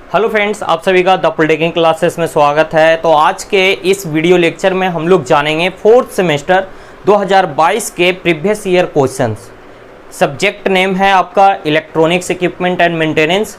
Hello friends, आप सभी का द पॉलिटेक्निक क्लासेस में स्वागत है। तो आज के इस वीडियो लेक्चर में हम लोग जानेंगे फोर्थ सेमेस्टर 2022 के previous year questions. Subject name है आपका इलेक्ट्रॉनिक्स इक्विपमेंट एंड मेंटेनेंस।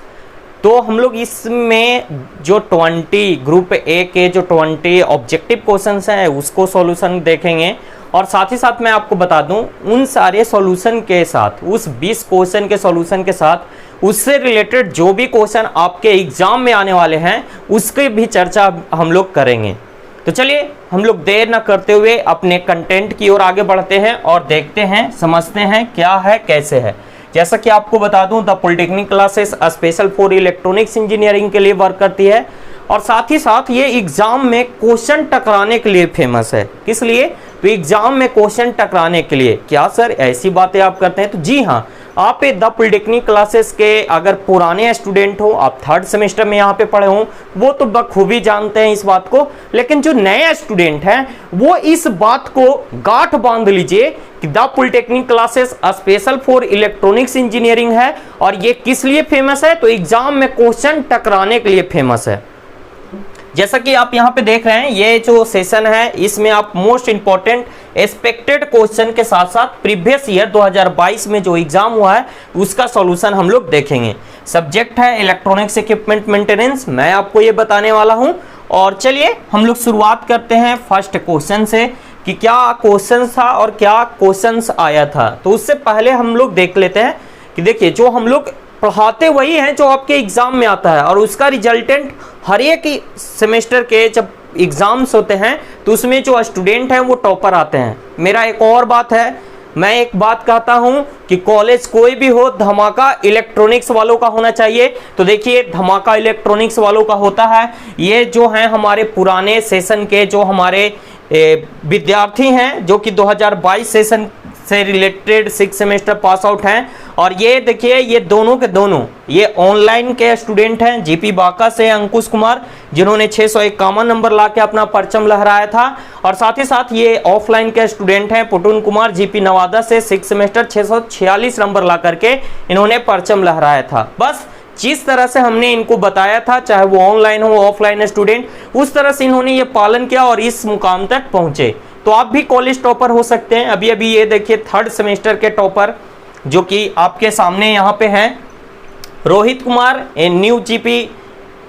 तो हम लोग इसमें जो 20 ग्रुप ए के जो 20 ऑब्जेक्टिव क्वेश्चंस हैं उसको सॉल्यूशन देखेंगे, और साथ ही साथ मैं आपको बता दूं उन सारे सॉल्यूशन के साथ, उस 20 क्वेश्चन के सॉल्यूशन के साथ उससे रिलेटेड जो भी क्वेश्चन आपके एग्जाम में आने वाले हैं उसकी भी चर्चा हम लोग करेंगे। तो चलिए हम लोग देर न करते हुए अपने कंटेंट की ओर आगे बढ़ते हैं और देखते हैं, समझते हैं क्या है कैसे है। जैसा कि आपको बता दूं the polytechnic classes special for electronics engineering के लिए वर्क करती है, और साथ ही साथ ये एग्जाम में क्वेश्चन टकराने के लिए फेमस है। किस लिए? तो एग्जाम में क्वेश्चन टकराने के लिए। क्या सर ऐसी बातें आप करते हैं? तो जी हाँ, आप द पॉलिटेक्निक क्लासेस के अगर पुराने स्टूडेंट हो, आप थर्ड सेमेस्टर में यहाँ पे पढ़े हो, वो तो बखूबी जानते हैं इस बात को। लेकिन जो नए स्टूडेंट हैं वो इस बात को गांठ बांध लीजिए कि the polytechnic classes special for electronics engineering है, और ये किस लिए फेमस है? तो एग्जाम में क्वेश्चन टकराने के लिए फेमस है। जैसा कि आप यहाँ पे देख रहे हैं, ये जो सेशन है इसमें आप मोस्ट इंपॉर्टेंट एक्सपेक्टेड क्वेश्चन के साथ साथ प्रीवियस ईयर 2022 में जो एग्जाम हुआ है उसका सॉल्यूशन हम लोग देखेंगे। सब्जेक्ट है इलेक्ट्रॉनिक्स इक्विपमेंट मेंटेनेंस, मैं आपको ये बताने वाला हूँ। और चलिए हम लोग शुरुआत करते हैं फर्स्ट क्वेश्चन से कि क्या क्वेश्चन था और क्या क्वेश्चन आया था। तो उससे पहले हम लोग देख लेते हैं कि देखिए, जो हम लोग पढ़ाते वही हैं जो आपके एग्जाम में आता है, और उसका रिजल्टेंट हर एक सेमेस्टर के जब एग्जाम्स होते हैं तो उसमें जो स्टूडेंट हैं वो टॉपर आते हैं। मेरा एक और बात है, मैं एक बात कहता हूं कि कॉलेज कोई भी हो, धमाका इलेक्ट्रॉनिक्स वालों का होना चाहिए। तो देखिए, धमाका इलेक्ट्रॉनिक्स वालों का होता है। ये जो हैं हमारे पुराने सेशन के जो हमारे विद्यार्थी हैं जो कि 2022 सेशन से रिलेटेड 6 सेमेस्टर पास आउट हैं, और ये देखिए ये दोनों के दोनों ये ऑनलाइन के स्टूडेंट हैं। जीपी बांका से अंकुश कुमार, जिन्होंने 651 नंबर लाके अपना परचम लहराया था, और साथ ही साथ ये ऑफलाइन के स्टूडेंट हैं पुटुन कुमार जीपी नवादा से 6 सेमेस्टर 646 नंबर ला करके इन्होंने परचम लहराया था। बस जिस तरह से हमने इनको बताया था, चाहे वो ऑनलाइन हो ऑफलाइन स्टूडेंट, उस तरह से इन्होंने ये पालन किया और इस मुकाम तक पहुंचे। तो आप भी कॉलेज टॉपर हो सकते हैं। अभी अभी ये देखिए थर्ड सेमेस्टर के टॉपर जो कि आपके सामने यहाँ पे हैं, Rohit Kumar new GP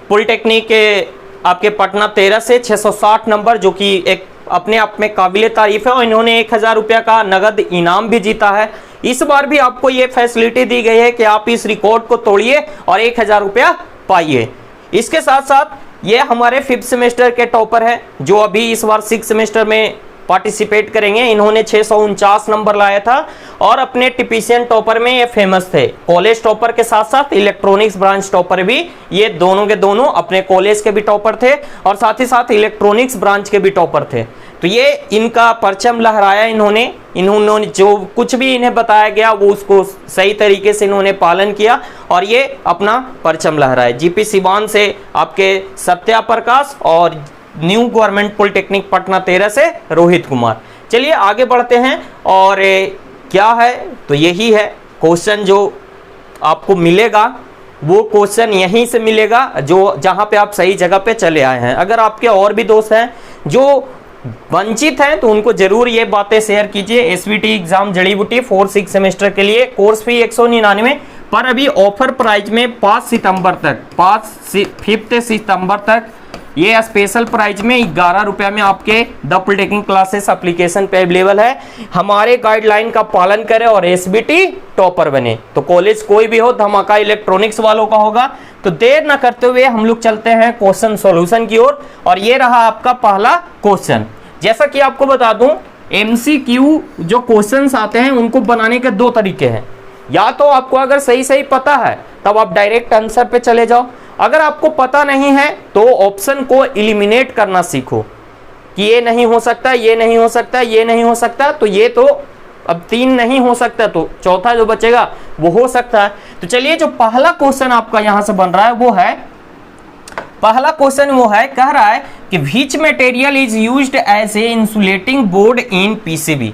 polytechnic के आपके पटना 13 से 660 नंबर, जो कि एक अपने आप में काबिले तारीफ है, और इन्होंने 1000 रुपया का नगद इनाम भी जीता है। इस बार भी आपको ये फैसिलिटी दी गई है कि आप इस रिकॉर्ड को तोड़िए और 1000 रुपया पाइए। इसके साथ साथ ये हमारे 5th सेमेस्टर के टॉपर हैं जो अभी इस बार 6th सेमेस्टर में पार्टिसिपेट करेंगे। इन्होंने 649 नंबर लाया था, और अपने टिपिशियन टॉपर में ये फेमस थे। कॉलेज टॉपर के साथ साथ इलेक्ट्रॉनिक्स ब्रांच टॉपर भी, ये दोनों के दोनों अपने कॉलेज के भी टॉपर थे और साथ ही साथ इलेक्ट्रॉनिक्स ब्रांच के भी टॉपर थे। तो ये इनका परचम लहराया इन्होंने जो कुछ भी इन्हें बताया गया वो उसको सही तरीके से इन्होंने पालन किया और ये अपना परचम लहराया। जीपी सिवान से आपके सत्या प्रकाश, और न्यू गवर्नमेंट पॉलिटेक्निक पटना 13 से रोहित कुमार। चलिए आगे बढ़ते हैं, और क्या है तो यही है क्वेश्चन जो आपको मिलेगा, वो क्वेश्चन यहीं से मिलेगा जो जहां पे आप सही जगह पे चले आए हैं। अगर आपके और भी दोस्त हैं जो वंचित हैं तो उनको जरूर ये बातें शेयर कीजिए। एसवीटी एग्जाम जड़ी बूटी 4-6 सेमेस्टर के लिए कोर्स फी 199, पर अभी ऑफर प्राइस में 5 सितंबर तक 5 सितंबर तक ये स्पेशल प्राइस में 11 रुपया में आपके द पॉलिटेक्निक क्लासेस एप्लीकेशन पे अवेलेबल है। हमारे गाइडलाइन का पालन करें और एसबीटी टॉपर बने। तो कॉलेज कोई भी हो, धमाका इलेक्ट्रॉनिक्स वालों का होगा। तो देर ना करते हुए हम लोग चलते हैं क्वेश्चन सॉल्यूशन की ओर, और ये रहा आपका पहला क्वेश्चन। जैसा कि आपको बता दूं, एमसीक्यू जो क्वेश्चंस आते हैं उनको बनाने के 2 तरीके हैं। या तो आपको अगर सही पता है तब आप डायरेक्ट आंसर पे चले जाओ, अगर आपको पता नहीं है तो ऑप्शन को एलिमिनेट करना सीखो कि ये नहीं हो सकता, ये नहीं हो सकता, ये नहीं हो सकता, तो ये तो अब 3 नहीं हो सकता, तो चौथा जो बचेगा वो हो सकता है। तो चलिए, जो पहला क्वेश्चन आपका यहां से बन रहा है वो है, पहला क्वेश्चन वो है, कह रहा है कि which material is used as a insulating board in PCB.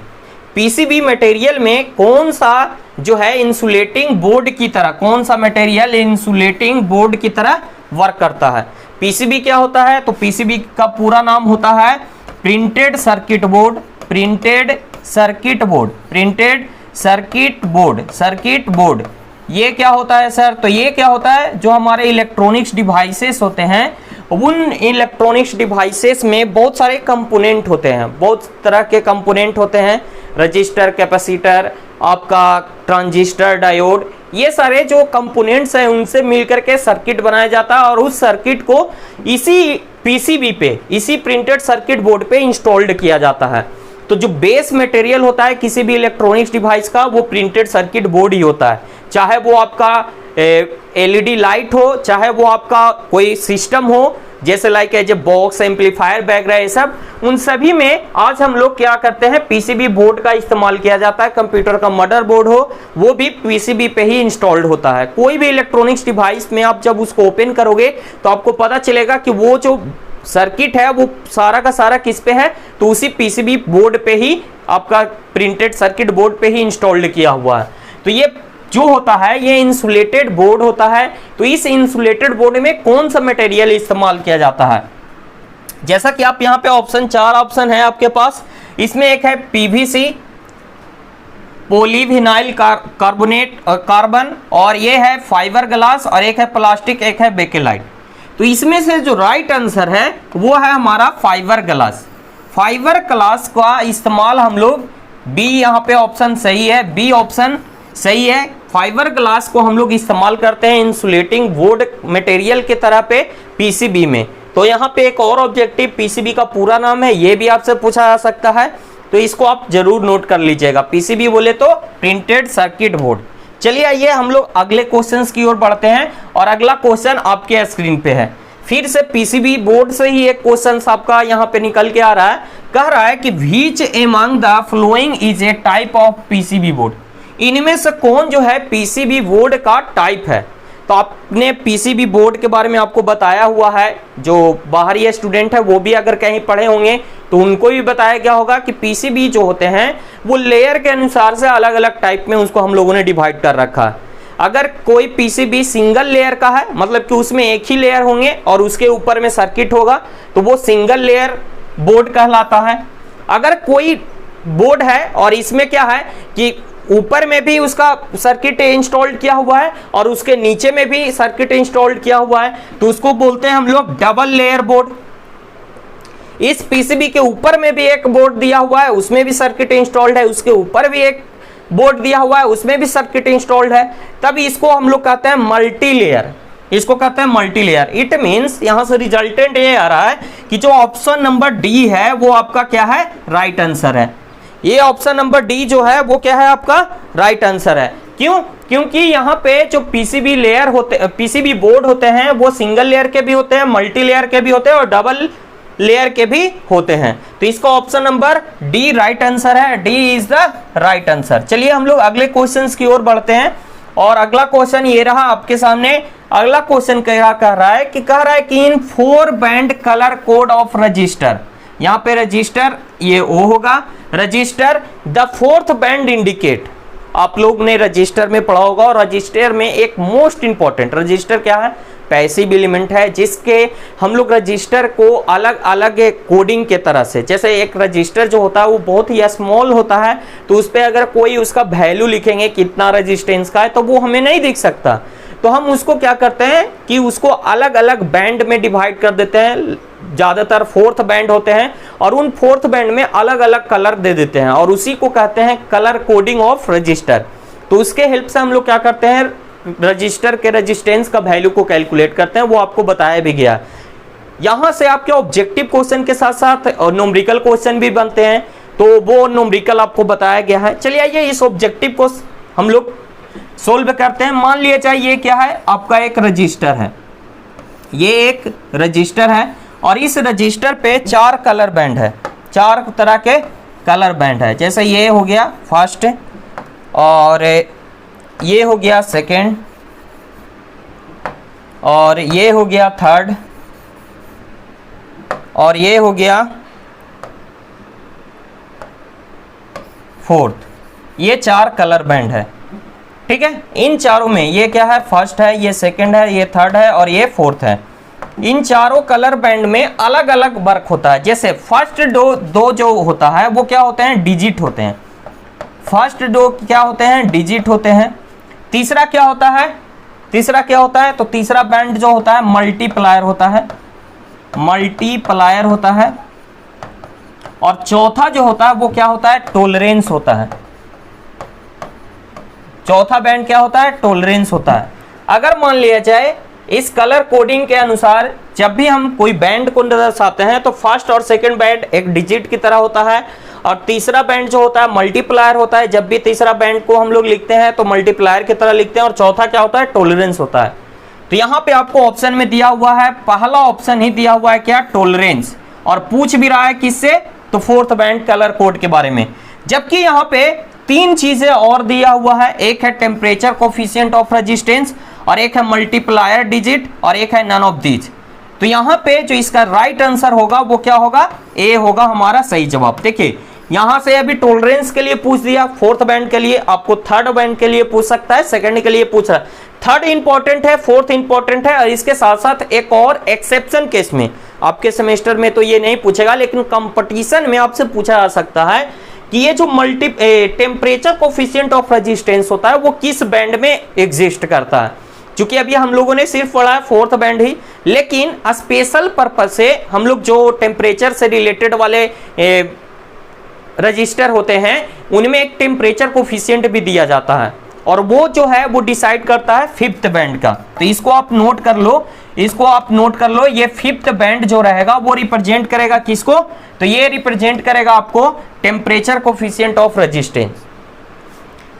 PCB material में कौन सा जो है इंसुलेटिंग बोर्ड की तरह, कौन सा मटेरियल इंसुलेटिंग बोर्ड की तरह वर्क करता है। पीसीबी क्या होता है? तो पीसीबी का पूरा नाम होता है printed circuit board, printed circuit board, printed circuit board, circuit board. ये क्या होता है सर? तो ये क्या होता है, जो हमारे इलेक्ट्रॉनिक्स डिवाइसेस होते हैं, उन इलेक्ट्रॉनिक्स डिवाइसेस में बहुत सारे कंपोनेंट होते हैं, बहुत तरह के कंपोनेंट होते हैं, रजिस्टर, कैपेसिटर, आपका ट्रांजिस्टर, डायोड, ये सारे जो कंपोनेंट्स हैं उनसे मिलकर के सर्किट बनाया जाता है और उस सर्किट को इसी पीसीबी पे, इसी प्रिंटेड सर्किट बोर्ड पे इंस्टॉल्ड किया जाता है। तो जो बेस मटेरियल होता है किसी भी इलेक्ट्रॉनिक्स डिवाइस का, वो प्रिंटेड सर्किट बोर्ड ही होता है। चाहे वो आपका एलईडी लाइट हो, चाहे वो आपका कोई सिस्टम हो, जैसे like as a box, amplifier, background, ये सब, उन सभी में आज हम लोग क्या करते हैं, पीसीबी बोर्ड का इस्तेमाल किया जाता है। कंप्यूटर का मदरबोर्ड हो, वो भी पीसीबी पे ही इंस्टॉल्ड होता है। कोई भी इलेक्ट्रॉनिक्स डिवाइस में आप जब उसको ओपन करोगे तो आपको पता चलेगा कि वो जो सर्किट है वो सारा का सारा किस पे है, तो उसी पीसीबी बोर्ड पे ही, आपका प्रिंटेड सर्किट बोर्ड पे ही इंस्टॉल्ड किया हुआ है। तो ये जो होता है ये इंसुलेटेड बोर्ड होता है। तो इस इंसुलेटेड बोर्ड में कौन सा मटेरियल इस्तेमाल किया जाता है? जैसा कि आप यहाँ पे ऑप्शन, 4 ऑप्शन है आपके पास। इसमें एक है पीवीसी, पॉलीविनाइल कार्बोनेट कार्बन, और ये है फाइबर ग्लास, और एक है प्लास्टिक, एक है बेकेलाइट। तो इसमें से जो राइट आंसर है वो है हमारा फाइबर ग्लास। फाइबर ग्लास का इस्तेमाल हम लोग, बी यहाँ पे ऑप्शन सही है, बी ऑप्शन सही है। फाइबर ग्लास को हम लोग इस्तेमाल करते हैं इंसुलेटिंग बोर्ड मटेरियल के तरह पे पीसीबी में। तो यहाँ पे एक और ऑब्जेक्टिव, पीसीबी का पूरा नाम है, ये भी आपसे पूछा जा सकता है, तो इसको आप जरूर नोट कर लीजिएगा। पीसीबी बोले तो प्रिंटेड सर्किट बोर्ड। चलिए आइए हम लोग अगले क्वेश्चंस की ओर बढ़ते हैं, और अगला क्वेश्चन आपके स्क्रीन पे है। फिर से पीसीबी बोर्ड से ही एक क्वेश्चन आपका यहाँ पे निकल के आ रहा है। कह रहा है कि which among the following is a type of PCB board. इनमें से कौन जो है पीसीबी बोर्ड का टाइप है? तो आपने पीसीबी बोर्ड के बारे में आपको बताया हुआ है, जो बाहरी स्टूडेंट है वो भी अगर कहीं पढ़े होंगे तो उनको भी बताया गया होगा कि पीसीबी जो होते हैं वो लेयर के अनुसार से अलग अलग टाइप में उसको हम लोगों ने डिवाइड कर रखा है। अगर कोई पीसीबी सिंगल लेयर का है, मतलब कि उसमें एक ही लेयर होंगे और उसके ऊपर में सर्किट होगा, तो वो सिंगल लेयर बोर्ड कहलाता है। अगर कोई बोर्ड है और इसमें क्या है कि ऊपर में भी उसका सर्किट इंस्टॉल्ड किया हुआ है और उसके नीचे में भी सर्किट इंस्टॉल्ड किया हुआ है, तो उसको बोलते हैं हम लोग डबल लेयर बोर्ड। इस पीसीबी के ऊपर में भी एक बोर्ड दिया हुआ है, उसमें भी सर्किट इंस्टॉल्ड है, उसके ऊपर भी एक बोर्ड दिया हुआ है, उसमें भी सर्किट इंस्टॉल्ड है, तब इसको हम लोग कहते हैं मल्टी लेयर। इसको कहते हैं मल्टी लेयर। इट मींस यहां से रिजल्टेंट ये आ रहा है कि जो ऑप्शन नंबर डी है वो आपका क्या है, राइट आंसर है। ये ऑप्शन नंबर डी जो है वो क्या है, आपका राइट आंसर है। क्यों? क्योंकि यहाँ पे जो पीसीबी लेयर होते, पीसीबी बोर्ड होते हैं वो सिंगल लेयर के भी होते हैं, मल्टी लेयर के भी होते हैं और डबल लेयर के भी होते हैं। तो इसका option number D right answer है। D is the right answer. चलिए हम लोग अगले क्वेश्चंस की ओर बढ़ते हैं, और अगला क्वेश्चन ये रहा आपके सामने। अगला क्वेश्चन क्या कह रहा है कि इन 4 band colour code of register, यहाँ पे रजिस्टर ये ओ होगा, register the 4th band indicate. आप लोग ने रजिस्टर में पढ़ा होगा, और रजिस्टर में एक मोस्ट इंपॉर्टेंट, रजिस्टर क्या है, पैसिव एलिमेंट है, जिसके हम लोग रजिस्टर को अलग अलग कोडिंग के तरह से, जैसे एक रजिस्टर जो होता है वो बहुत ही स्मॉल होता है, तो उस पर अगर कोई उसका वैल्यू लिखेंगे कितना रजिस्टेंस का है तो वो हमें नहीं दिख सकता। तो हम उसको क्या करते हैं कि उसको अलग अलग बैंड में डिवाइड कर देते हैं। ज़्यादातर 4th बैंड होते हैं और उन 4th बैंड में अलग अलग कलर दे देते हैं, और उसी को कहते हैं कलर कोडिंग ऑफ रजिस्टर। तो उसके हेल्प से हम लोग क्या करते हैं, रजिस्टर के रेजिस्टेंस का वैल्यू को कैलकुलेट करते हैं, वो आपको बताया भी गया। यहाँ से आपके ऑब्जेक्टिव क्वेश्चन के साथ साथ न्यूमेरिकल क्वेश्चन भी बनते हैं, तो वो न्यूमेरिकल आपको बताया गया है। चलिए आइए इस ऑब्जेक्टिव को हम लोग सोल्व करते हैं। मान लिया जाए ये क्या है, आपका एक रजिस्टर है, ये एक रजिस्टर है, और इस रजिस्टर पे 4 कलर बैंड है, 4 तरह के कलर बैंड है। जैसे ये हो गया फर्स्ट, और ये हो गया सेकंड, और ये हो गया थर्ड, और ये हो गया फोर्थ। ये 4 कलर बैंड है। ठीक है। इन चारों में ये क्या है, फर्स्ट है, ये सेकंड है, ये थर्ड है और ये फोर्थ है। इन चारों कलर बैंड में अलग अलग वर्क होता है। जैसे फर्स्ट दो जो होता है वो क्या होते हैं, डिजिट होते हैं। फर्स्ट दो क्या होते हैं, डिजिट होते हैं। तीसरा क्या होता है, तो तीसरा बैंड जो होता है मल्टीप्लायर होता है, होता है। और चौथा जो होता है वो क्या होता है, टॉलरेंस होता है। चौथा बैंड क्या होता है, टॉलरेंस होता है। अगर मान लिया जाए इस कलर कोडिंग के अनुसार जब भी हम कोई बैंड को दर्शाते हैं तो फर्स्ट और सेकंड बैंड एक डिजिट की तरह होता है, और तीसरा बैंड जो होता है मल्टीप्लायर होता है। जब भी तीसरा बैंड को हम लोग लिखते हैं तो मल्टीप्लायर की तरह लिखते हैं, और चौथा क्या होता है, टॉलरेंस होता है। तो यहाँ पे आपको ऑप्शन में दिया हुआ है, पहला ऑप्शन ही दिया हुआ है क्या, टॉलरेंस, और पूछ भी रहा है किससे, तो फोर्थ बैंड कलर कोड के बारे में। जबकि यहाँ पे तीन चीजें और दिया हुआ है, एक है टेम्परेचर कोफिशिएंट ऑफ रेजिस्टेंस, और एक है मल्टीप्लायर डिजिट, और एक है नन ऑफ दीज। तो यहाँ पे जो इसका राइट आंसर होगा वो क्या होगा, ए होगा हमारा सही जवाब। देखिए यहाँ से अभी टॉलरेंस के लिए पूछ दिया, फोर्थ बैंड के लिए, आपको थर्ड बैंड के लिए पूछ सकता है, सेकंड के लिए पूछ रहा है। थर्ड इंपॉर्टेंट है, फोर्थ इंपॉर्टेंट है, और इसके साथ साथ एक और एक्सेप्शन केस में आपके सेमेस्टर में तो ये नहीं पूछेगा, लेकिन कंपटीशन में आपसे पूछा जा सकता है कि ये जो टेम्परेचर कोफिशिएंट ऑफ रेजिस्टेंस होता है वो किस बैंड में एग्जिस्ट करता है। क्योंकि अभी हम लोगों ने सिर्फ पढ़ा है फोर्थ बैंड ही, लेकिन स्पेशल पर्पज से हम लोग जो टेम्परेचर से रिलेटेड वाले रजिस्टर होते हैं उनमें एक टेम्परेचर कोफिशिएंट भी दिया जाता है, और वो जो है वो डिसाइड करता है फिफ्थ बैंड का। तो इसको आप नोट कर लो, ये फिफ्थ बैंड जो रहेगा वो रिप्रेजेंट करेगा किसको, तो ये रिप्रेजेंट करेगा आपको टेम्परेचर कोफिशिएंट ऑफ रेजिस्टेंस।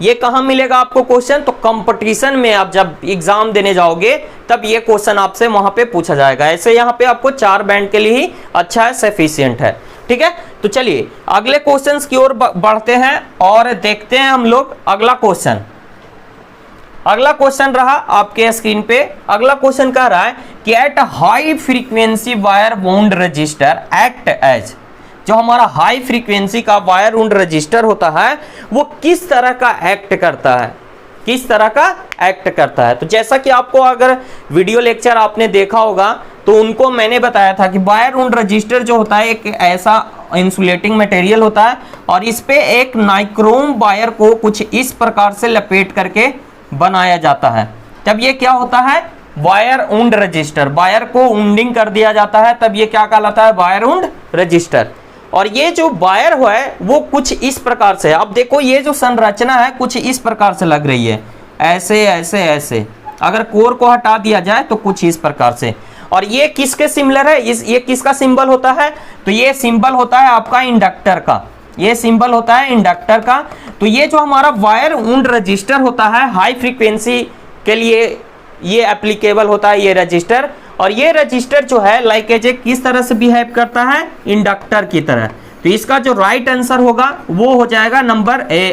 ये कहां मिलेगा आपको क्वेश्चन, तो कंपटीशन में आप जब एग्जाम देने जाओगे तब ये क्वेश्चन आपसे वहां पे पूछा जाएगा। ऐसे यहां पे आपको चार बैंड के लिए ही अच्छा है, सफिशिएंट है, ठीक है। तो चलिए अगले क्वेश्चंस की ओर बढ़ते हैं और देखते हैं हम लोग अगला क्वेश्चन। अगला क्वेश्चन रहा आपके स्क्रीन पे। अगला क्वेश्चन कह रहा है कि at high frequency wire wound resistor act as, जो हमारा हाई फ्रीक्वेंसी का वायर वाउंड रजिस्टर होता है वो किस तरह का एक्ट करता है। तो जैसा कि आपको अगर वीडियो लेक्चर आपने देखा होगा तो उनको मैंने बताया था कि वायर वाउंड रजिस्टर जो होता है एक ऐसा इंसुलेटिंग मटेरियल होता है, और इस पे एक नाइक्रोम वायर को कुछ इस प्रकार से लपेट करके बनाया जाता है। तब ये क्या होता है, वायर वाउंड रजिस्टर, वायर को वाउंडिंग कर दिया जाता है, तब ये क्या कहलाता है, वायर वाउंड रजिस्टर। और ये जो वायर है वो कुछ इस प्रकार से, अब देखो ये जो संरचना है कुछ इस प्रकार से लग रही है, ऐसे ऐसे ऐसे। अगर कोर को हटा दिया जाए तो कुछ इस प्रकार से। और ये किसके सिमिलर है, ये किसका सिंबल होता है, तो ये सिंबल होता है आपका इंडक्टर का, ये सिंबल होता है इंडक्टर का। तो ये जो हमारा वायर वाउंड रजिस्टर होता है हाई फ्रीक्वेंसी के लिए ये एप्लीकेबल होता है ये रजिस्टर, और ये रजिस्टर जो है लाइक एज किस तरह से बिहेव करता है, इंडक्टर की तरह। तो इसका जो राइट आंसर होगा वो हो जाएगा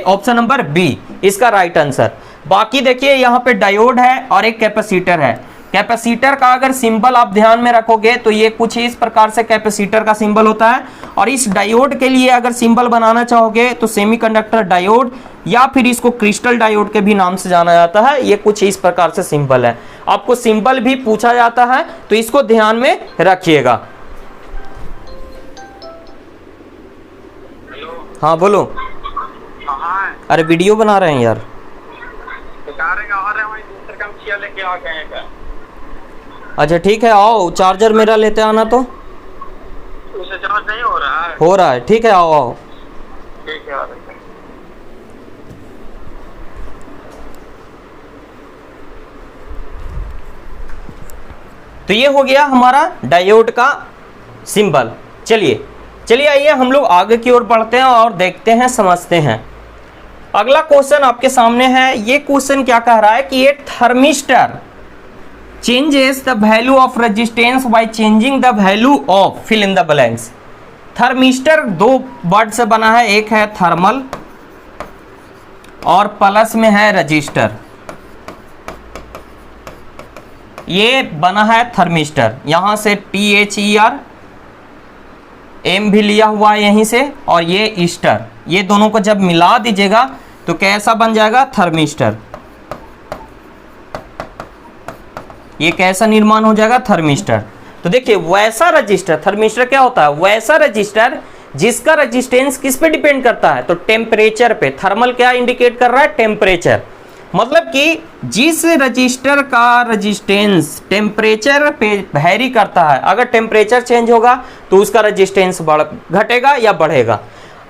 ऑप्शन नंबर बी, इसका राइट आंसर। बाकी देखिए यहाँ पे डायोड है और एक कैपेसिटर है। कैपेसिटर का अगर सिंबल आप ध्यान में रखोगे तो ये कुछ इस प्रकार से कैपेसिटर का सिंबल होता है, और इस डायोड के लिए अगर सिंबल बनाना चाहोगे तो सेमीकंडक्टर डायोड या फिर इसको क्रिस्टल डायोड के भी नाम से जाना जाता है। ये कुछ इस प्रकार से सिंबल है, आपको सिंबल भी पूछा जाता है तो इसको ध्यान में रखिएगा। हाँ बोलो। अरे वीडियो बना रहे हैं यार। अच्छा ठीक है, आओ चार्जर मेरा लेते आना। तो उसे चार्ज नहीं हो रहा है? हो रहा है, ठीक है आओ आओ। ठीक है। तो ये हो गया हमारा डायोड का सिंबल। चलिए आइए हम लोग आगे की ओर बढ़ते हैं और देखते हैं, समझते हैं। अगला क्वेश्चन आपके सामने है। ये क्वेश्चन क्या कह रहा है कि ये thermistor changes the value of resistance by changing the value of fill in the blanks। Thermistor दो वर्ड से बना है, एक है थर्मल और प्लस में है रजिस्टर। ये बना है थर्मिस्टर, यहां से THER M भी लिया हुआ है यहीं से, और ये ईस्टर, ये दोनों को जब मिला दीजिएगा तो कैसा बन जाएगा, थर्मिस्टर। ये कैसा निर्माण हो जाएगा, थर्मिस्टर। तो देखिए वैसा रजिस्टर, थर्मिस्टर क्या होता है, वैसा रजिस्टर जिसका रेजिस्टेंस किस पे डिपेंड करता है, तो टेम्परेचर पे। थर्मल क्या इंडिकेट कर रहा है, टेम्परेचर, मतलब कि जिस रजिस्टर का रेजिस्टेंस टेम्परेचर पे वेरी करता है, अगर टेम्परेचर चेंज होगा तो उसका रेजिस्टेंस घटेगा या बढ़ेगा।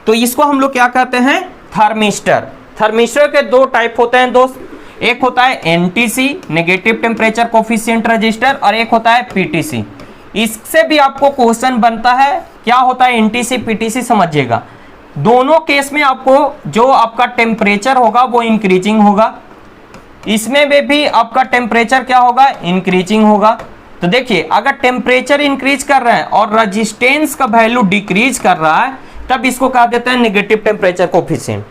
तो इसको हम लोग क्या कहते हैं, थर्मिस्टर। थर्मिस्टर के दो टाइप होते हैं दोस्त, एक होता है NTC negative temperature coefficient register, और एक होता है पीटीसी। इससे भी आपको क्वेश्चन बनता है, क्या होता है एनटीसी पीटीसी समझिएगा। दोनों केस में आपको जो आपका टेम्परेचर होगा वो इंक्रीजिंग होगा, इसमें भी आपका टेम्परेचर क्या होगा, इंक्रीजिंग होगा। तो देखिए अगर टेम्परेचर इंक्रीज कर रहा है और रेजिस्टेंस का वैल्यू डिक्रीज कर रहा है, तब इसको कहा देते हैं नेगेटिव टेम्परेचर कोफिशिएंट।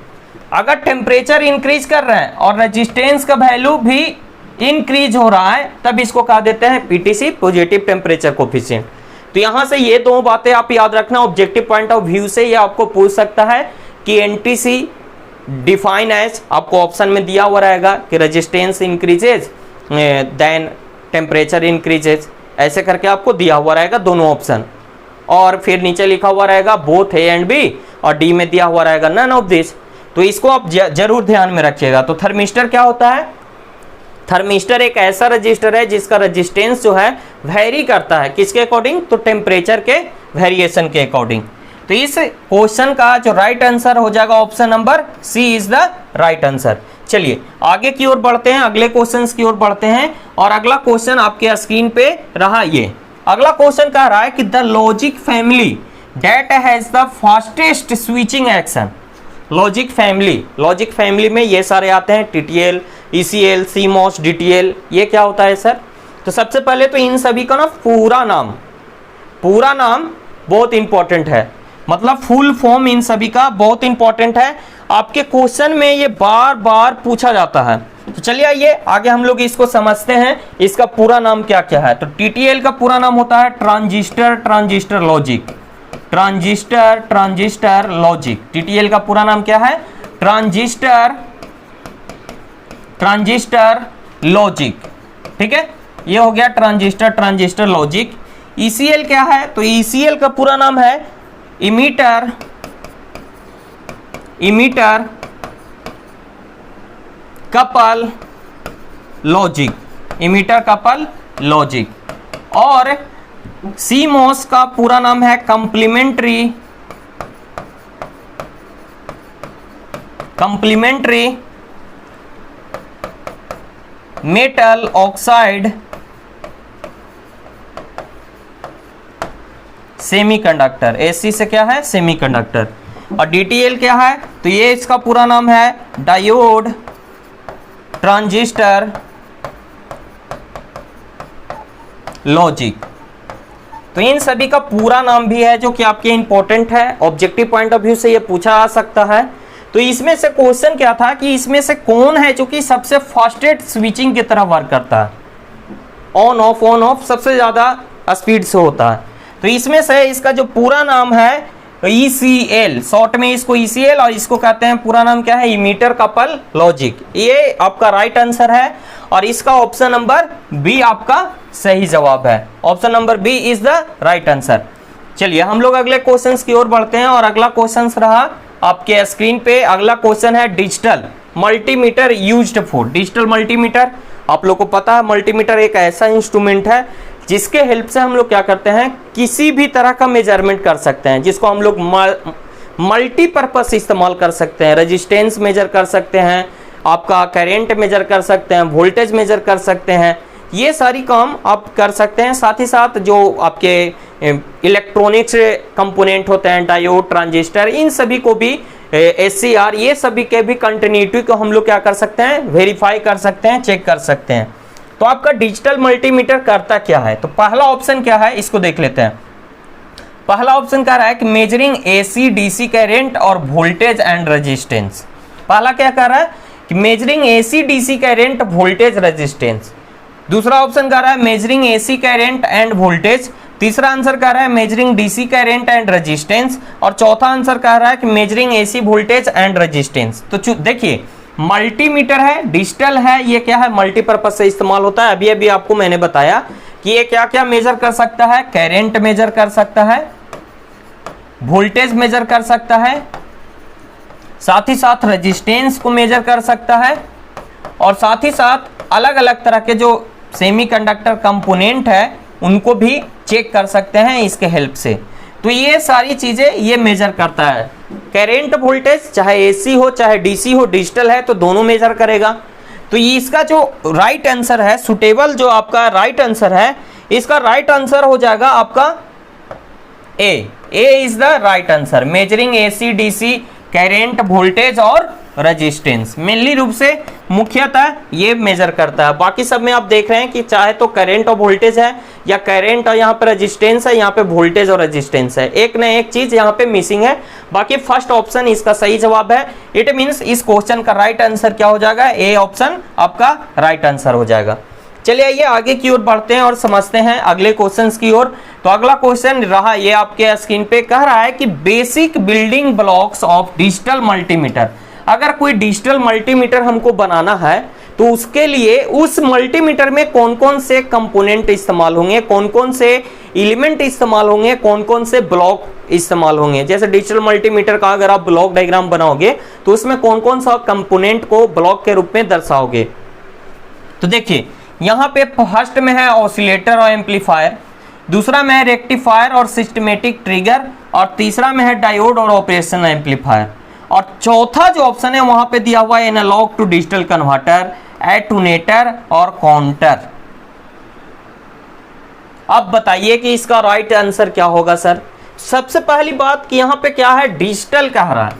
अगर टेम्परेचर इंक्रीज कर रहा है और रेजिस्टेंस का वैल्यू भी इंक्रीज हो रहा है, तब इसको कहा देते हैं पीटीसी पॉजिटिव टेम्परेचर कोफिशिएंट। तो यहां से ये दो बातें आप याद रखना, ऑब्जेक्टिव पॉइंट ऑफ व्यू से ये आपको पूछ सकता है कि एनटीसी डिफाइन एज, आपको ऑप्शन में दिया हुआ रहेगा कि resistance increases then temperature increases, ऐसे करके आपको दिया हुआ रहेगा दोनों ऑप्शन। और फिर नीचे लिखा हुआ रहेगा बोथ ए एंड बी, और डी में दिया हुआ रहेगा नन ऑफ दिस। तो इसको आप जरूर ध्यान में रखिएगा। तो थर्मिस्टर क्या होता है, थर्मिस्टर एक ऐसा रजिस्टर है जिसका रेजिस्टेंस जो है वेरी करता है, किसके अकॉर्डिंग, तो टेम्परेचर के वेरिएशन के अकॉर्डिंग। तो इस क्वेश्चन का जो राइट आंसर हो जाएगा option number C is the right answer. चलिए आगे की ओर बढ़ते हैं, अगले क्वेश्चन की ओर बढ़ते हैं। और अगला क्वेश्चन आपके स्क्रीन पे रहा, ये अगला क्वेश्चन कह रहा है कि the logic family that has the fastest switching action. Logic family में ये सारे आते हैं, टीटीएल, ईसीएल, सीमॉस, डीटीएल, ये क्या होता है सर। तो सबसे पहले तो इन सभी का ना पूरा नाम बहुत इंपॉर्टेंट है, मतलब फुल फॉर्म इन सभी का बहुत इंपॉर्टेंट है, आपके क्वेश्चन में ये बार बार पूछा जाता है। तो चलिए आइए आगे हम लोग इसको समझते हैं, इसका पूरा नाम क्या क्या है। तो टीटीएल का पूरा नाम होता है ट्रांजिस्टर लॉजिक। टीटीएल का पूरा नाम क्या है, ट्रांजिस्टर लॉजिक, ठीक है, ये हो गया ट्रांजिस्टर लॉजिक। ईसीएल क्या है, तो ईसीएल का पूरा नाम है इमीटर कपल लॉजिक। और सीमॉस का पूरा नाम है complementary metal oxide semiconductor. AC से क्या है, सेमीकंडक्टर। और डीटीएल क्या है, तो ये इसका पूरा नाम है डायोड ट्रांजिस्टर लॉजिक। तो इन सभी का पूरा नाम भी है जो कि आपके इंपॉर्टेंट है, ऑब्जेक्टिव पॉइंट ऑफ व्यू से ये पूछा आ सकता है। तो इसमें से क्वेश्चन क्या था कि इसमें से कौन है जो कि सबसे फास्टेस्ट स्विचिंग की तरह वर्क करता है, ऑन ऑफ सबसे ज्यादा स्पीड से होता है। तो इसमें से इसका जो पूरा नाम है ECL, शॉर्ट में इसको ECL, और इसको कहते हैं पूरा नाम क्या है, इमीटर कपल लॉजिक। ये आपका राइट आंसर है, और इसका ऑप्शन नंबर बी आपका सही जवाब है। Option number B is the right answer. चलिए हम लोग अगले क्वेश्चन की ओर बढ़ते हैं, और अगला क्वेश्चन रहा आपके स्क्रीन पे। अगला क्वेश्चन है digital multimeter used for. Digital multimeter, आप लोग को पता है मल्टीमीटर एक ऐसा इंस्ट्रूमेंट है जिसके हेल्प से हम लोग क्या करते हैं, किसी भी तरह का मेजरमेंट कर सकते हैं, जिसको हम लोग मल्टीपर्पस इस्तेमाल कर सकते हैं। रेजिस्टेंस मेजर कर सकते हैं, आपका करंट मेजर कर सकते हैं, वोल्टेज मेजर कर सकते हैं, ये सारी काम आप कर सकते हैं। साथ ही साथ जो आपके इलेक्ट्रॉनिक्स कंपोनेंट होते हैं, डायोड, ट्रांजिस्टर, इन सभी को भी SCR, ये सभी के भी कंटिन्यूटी को हम लोग क्या कर सकते हैं, वेरीफाई कर सकते हैं, चेक कर सकते हैं। तो आपका डिजिटल मल्टीमीटर करता क्या है, तो पहला ऑप्शन क्या है, इसको देख लेते हैं। पहला ऑप्शन कह रहा है कि मेजरिंग AC DC करंट और वोल्टेज एंड रेजिस्टेंस। पहला क्या कह रहा है कि measuring AC DC current, voltage, resistance. दूसरा ऑप्शन कह रहा है measuring AC current end voltage. तीसरा आंसर कह रहा है measuring DC current and resistance. और चौथा आंसर कह रहा है कि measuring AC voltage and resistance. तो देखिए मल्टीमीटर है, डिजिटल है, ये क्या है मल्टीपर्पज से इस्तेमाल होता है। अभी अभी आपको मैंने बताया कि ये क्या क्या मेजर कर सकता है, करंट मेजर कर सकता है, वोल्टेज मेजर कर सकता है, साथ ही साथ रेजिस्टेंस को मेजर कर सकता है, और साथ ही साथ अलग अलग तरह के जो सेमीकंडक्टर कंपोनेंट है उनको भी चेक कर सकते हैं इसके हेल्प से। तो ये सारी चीजें ये मेजर करता है। करंट वोल्टेज चाहे एसी हो चाहे डीसी हो, डिजिटल है तो दोनों मेजर करेगा। तो ये इसका जो राइट आंसर है, सुटेबल जो आपका राइट आंसर है, इसका राइट आंसर हो जाएगा आपका A is the right answer. Measuring AC DC current voltage और रेजिस्टेंस मेनली रूप से मुख्यतः ये मेजर करता है। बाकी सब में आप देख रहे हैं कि चाहे तो करंट और वोल्टेज है या करंट और यहाँ पे रेजिस्टेंस है, यहाँ पे वोल्टेज और रेजिस्टेंस है, एक न एक चीज यहाँ पे मिसिंग है। बाकी फर्स्ट ऑप्शन इसका सही जवाब है। इट मीन्स इस क्वेश्चन का राइट आंसर क्या हो जाएगा, ए ऑप्शन आपका राइट आंसर हो जाएगा। चलिए आइए आगे की ओर बढ़ते हैं और समझते हैं अगले क्वेश्चंस की ओर। तो अगला क्वेश्चन रहा ये आपके स्क्रीन पे, कह रहा है कि basic building blocks of digital multimeter. अगर कोई डिजिटल मल्टीमीटर हमको बनाना है तो उसके लिए उस मल्टीमीटर में कौन कौन से कंपोनेंट इस्तेमाल होंगे, कौन कौन से एलिमेंट इस्तेमाल होंगे, कौन कौन से ब्लॉक इस्तेमाल होंगे। जैसे डिजिटल मल्टीमीटर का अगर आप ब्लॉक डायग्राम बनाओगे तो उसमें कौन कौन सा कंपोनेंट को ब्लॉक के रूप में दर्शाओगे। तो देखिए यहाँ पे फर्स्ट में है ऑसिलेटर और एम्पलीफायर, दूसरा में है रेक्टिफायर और सिस्टमेटिक ट्रिगर, और तीसरा में है डायोड और ऑपरेशन एम्पलीफायर, और चौथा जो ऑप्शन है वहां पे दिया हुआ है एनालॉग टू डिजिटल कन्वर्टर, एटूनेटर और काउंटर। अब बताइए कि इसका राइट आंसर क्या होगा सर। सबसे पहली बात कि यहाँ पे क्या है, डिजिटल कह रहा है।